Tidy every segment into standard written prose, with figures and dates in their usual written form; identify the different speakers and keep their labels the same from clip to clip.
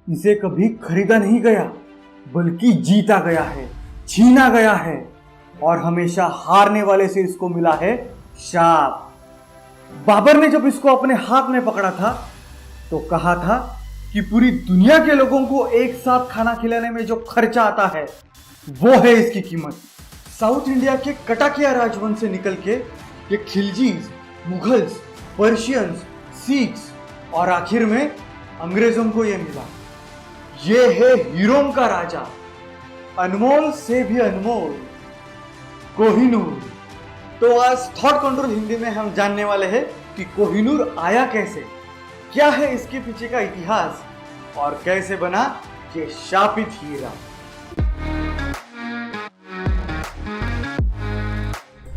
Speaker 1: इसे कभी खरीदा नहीं गया बल्कि जीता गया है, छीना गया है और हमेशा हारने वाले से इसको मिला है शाप। बाबर ने जब इसको अपने हाथ में पकड़ा था तो कहा था कि पूरी दुनिया के लोगों को एक साथ खाना खिलाने में जो खर्चा आता है वो है इसकी कीमत। साउथ इंडिया के कटाकिया राजवंश से निकल के ये खिलजीज, मुगल्स, पर्शियंस, सिख्स और आखिर में अंग्रेजों को ये मिला। ये है हीरों का राजा, अनमोल से भी अनमोल, कोहिनूर। तो आज थॉट कंट्रोल हिंदी में हम जानने वाले हैं कि कोहिनूर आया कैसे, क्या है इसके पीछे का इतिहास और कैसे बना ये शापित हीरा।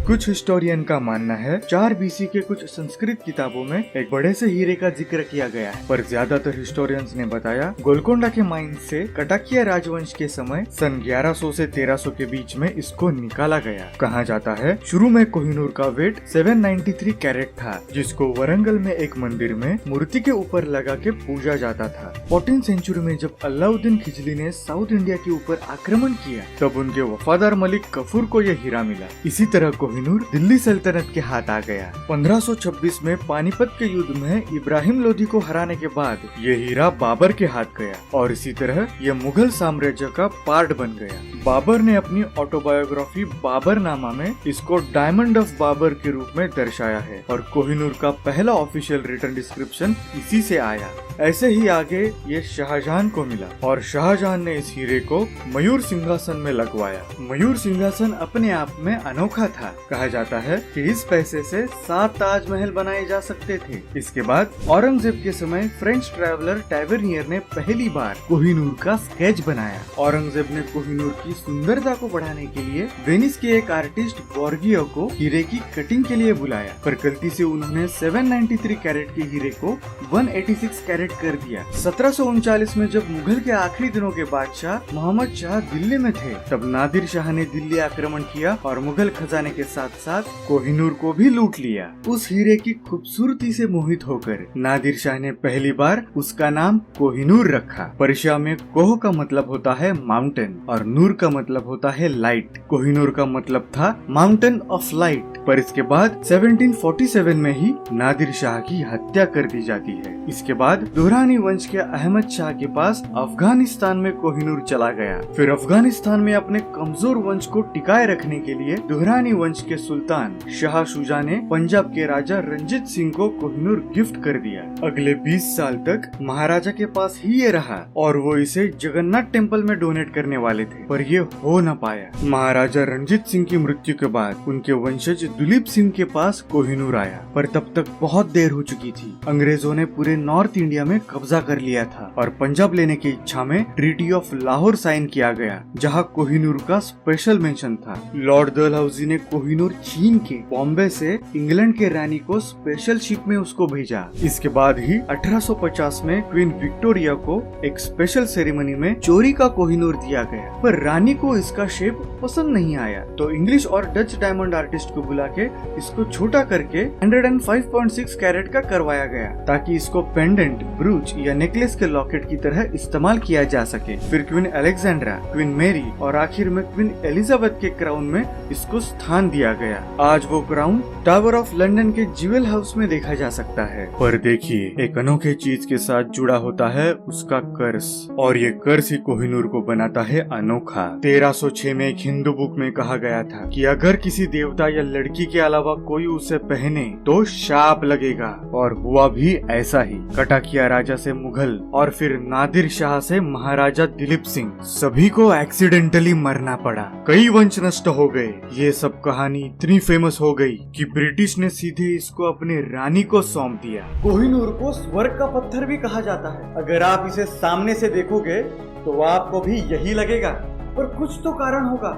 Speaker 1: कुछ हिस्टोरियन का मानना है 4 BC के कुछ संस्कृत किताबों में एक बड़े से हीरे का जिक्र किया गया है, पर ज्यादातर हिस्टोरियंस ने बताया गोलकोंडा के माइन से कटाकिया राजवंश के समय सन 1100 से 1300 के बीच में इसको निकाला गया। कहा जाता है शुरू में कोहिनूर का वेट 793 कैरेट था, जिसको वरंगल में एक मंदिर में मूर्ति के ऊपर लगा के पूजा जाता था। 14th सेंचुरी में जब अलाउद्दीन खिलजी ने साउथ इंडिया के ऊपर आक्रमण किया तब उनके वफादार मलिक कफूर को यह हीरा मिला। इसी तरह कोहिनूर दिल्ली सल्तनत के हाथ आ गया। 1526 में पानीपत के युद्ध में इब्राहिम लोधी को हराने के बाद ये हीरा बाबर के हाथ गया और इसी तरह ये मुगल साम्राज्य का पार्ट बन गया। बाबर ने अपनी ऑटोबायोग्राफी बाबरनामा में इसको डायमंड ऑफ बाबर के रूप में दर्शाया है और कोहिनूर का पहला ऑफिशियल रिटन डिस्क्रिप्शन इसी से आया। ऐसे ही आगे ये शाहजहां को मिला और शाहजहां ने इस हीरे को मयूर सिंहासन में लगवाया। मयूर सिंहासन अपने आप में अनोखा था। कहा जाता है कि इस पैसे से 7 ताजमहल बनाए जा सकते थे। इसके बाद औरंगजेब के समय फ्रेंच ट्रैवलर टैवर्नियर ने पहली बार कोहिनूर का स्केच बनाया। औरंगजेब ने कोहिनूर की सुंदरता को बढ़ाने के लिए वेनिस के एक आर्टिस्ट बोर्गियो को हीरे की कटिंग के लिए बुलाया, पर गलती से उन्होंने 793 कैरेट के हीरे को 186 कैरेट कर दिया। 1739 में जब मुगल के आखिरी दिनों के बादशाह मोहम्मद शाह दिल्ली में थे तब नादिर शाह ने दिल्ली आक्रमण किया और मुगल खजाने के साथ साथ कोहिनूर को भी लूट लिया। उस हीरे की खूबसूरती से मोहित होकर नादिर शाह ने पहली बार उसका नाम कोहिनूर रखा। पर्शिया में कोह का मतलब होता है माउंटेन और नूर का मतलब होता है लाइट। कोहिनूर का मतलब था माउंटेन ऑफ लाइट, पर इसके बाद 1747 में ही नादिर शाह की हत्या कर दी जाती है। इसके बाद दुर्रानी वंश के अहमद शाह के पास अफगानिस्तान में कोहिनूर चला गया। फिर अफगानिस्तान में अपने कमजोर वंश को टिकाए रखने के लिए दुर्रानी वंश के सुल्तान शाह शुजा ने पंजाब के राजा रंजीत सिंह को कोहिनूर गिफ्ट कर दिया। अगले 20 साल तक महाराजा के पास ही ये रहा और वो इसे जगन्नाथ टेम्पल में डोनेट करने वाले थे, पर ये हो न पाया। महाराजा रंजीत सिंह की मृत्यु के बाद उनके वंशज दुलीप सिंह के पास कोहिनूर आया, पर तब तक बहुत देर हो चुकी थी। अंग्रेजों ने पूरे नॉर्थ इंडिया में कब्जा कर लिया था और पंजाब लेने की इच्छा में ट्रीटी ऑफ लाहौर साइन किया गया, जहां कोहिनूर का स्पेशल मेंशन था। लॉर्ड डलहौजी ने कोहिनूर छीन के बॉम्बे से इंग्लैंड के रानी को स्पेशल शिप में उसको भेजा। इसके बाद ही 1850 में क्वीन विक्टोरिया को एक स्पेशल सेरेमनी में चोरी का कोहिनूर दिया गया, पर रानी को इसका शेप पसंद नहीं आया तो इंग्लिश और डच डायमंड आर्टिस्ट को बुला के इसको छोटा करके 105.6 कैरेट का करवाया गया, ताकि इसको पेंडेंट, ब्रूच या नेकलेस के लॉकेट की तरह इस्तेमाल किया जा सके। फिर क्वीन अलेक्जेंड्रा, क्वीन मेरी और आखिर में क्वीन एलिजाबेथ के क्राउन में इसको स्थान दिया गया। आज वो क्राउन टावर ऑफ लंदन के ज्वेल हाउस में देखा जा सकता है। पर देखिए, एक अनोखे चीज के साथ जुड़ा होता है उसका कर्स, और ये कर्स ही कोहिनूर को बनाता है अनोखा। 1306 में एक हिंदू बुक में कहा गया था कि अगर किसी देवता या लड़की के अलावा कोई उसे पहने तो शाप लगेगा, और हुआ भी ऐसा ही। कटाकिया राजा से मुगल और फिर नादिर शाह से महाराजा दिलीप सिंह, सभी को एक्सीडेंटली मरना पड़ा। कई वंश नष्ट हो गए। ये सब कहानी इतनी फेमस हो गई कि ब्रिटिश ने सीधे इसको अपने रानी को सौंप दिया। कोहिनूर को स्वर्ग का पत्थर भी कहा जाता है। अगर आप इसे सामने से देखोगे तो आपको भी यही लगेगा, पर कुछ तो कारण होगा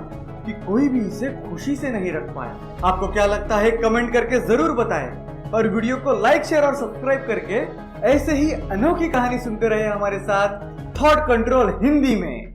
Speaker 1: कि कोई भी इसे खुशी से नहीं रख पाया। आपको क्या लगता है कमेंट करके जरूर बताएं और वीडियो को लाइक, शेयर और सब्सक्राइब करके ऐसे ही अनोखी कहानी सुनते रहे हमारे साथ थॉट कंट्रोल हिंदी में।